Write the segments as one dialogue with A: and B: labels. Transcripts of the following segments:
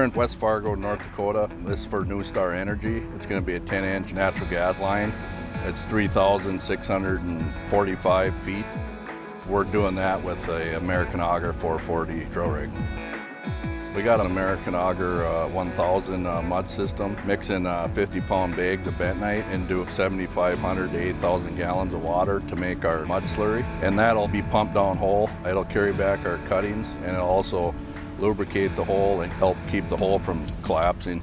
A: in West Fargo, North Dakota. This is for New Star Energy. It's going to be a 10-inch natural gas line. It's 3,645 feet. We're doing that with a American Auger 440 drill rig. We got an American Auger 1000 mud system, mixing 50-pound bags of bentonite and do 7,500 to 8,000 gallons of water to make our mud slurry. And that'll be pumped down hole. It'll carry back our cuttings, and it'll also lubricate the hole and help keep the hole from collapsing.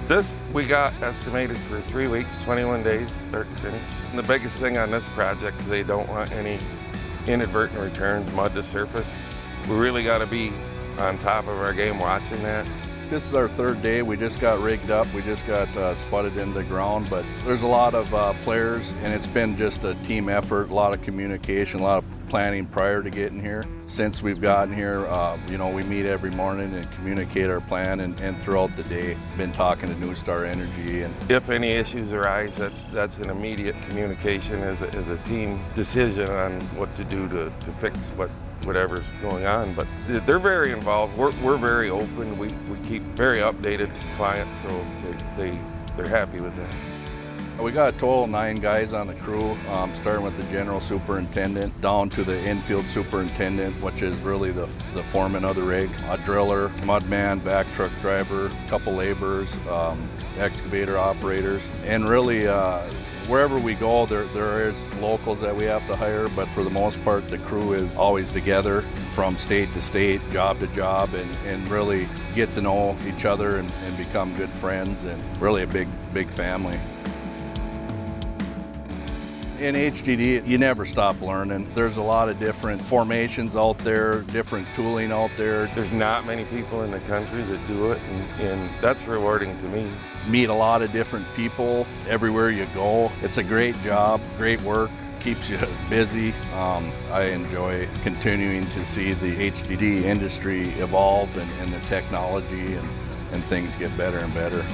B: This we got estimated for 3 weeks, 21 days, start to finish. And the biggest thing on this project is they don't want any inadvertent returns, mud to surface. We really got to be on top of our game watching that.
A: This is our third day. We just got rigged up. We just got spudded into the ground, but there's a lot of players, and it's been just a team effort, a lot of communication, a lot of planning prior to getting here. Since we've gotten here, we meet every morning and communicate our plan, and throughout the day, been talking to New Star Energy. And
B: if any issues arise, that's an immediate communication as a team decision on what to do to fix whatever's going on. But they're very involved. We're very open. We keep very updated clients, so they're happy with that.
A: We got a total of 9 guys on the crew, starting with the general superintendent down to the infield superintendent, which is really the foreman of the rig, a driller, mudman, back truck driver, a couple laborers, excavator operators, and really wherever we go, there is locals that we have to hire, but for the most part, the crew is always together from state to state, job to job, and really get to know each other and become good friends, and really a big family. In HDD, you never stop learning. There's a lot of different formations out there, different tooling out there.
B: There's not many people in the country that do it, and that's rewarding to me.
A: Meet a lot of different people everywhere you go. It's a great job, great work, keeps you busy. I enjoy continuing to see the HDD industry evolve and the technology and things get better and better.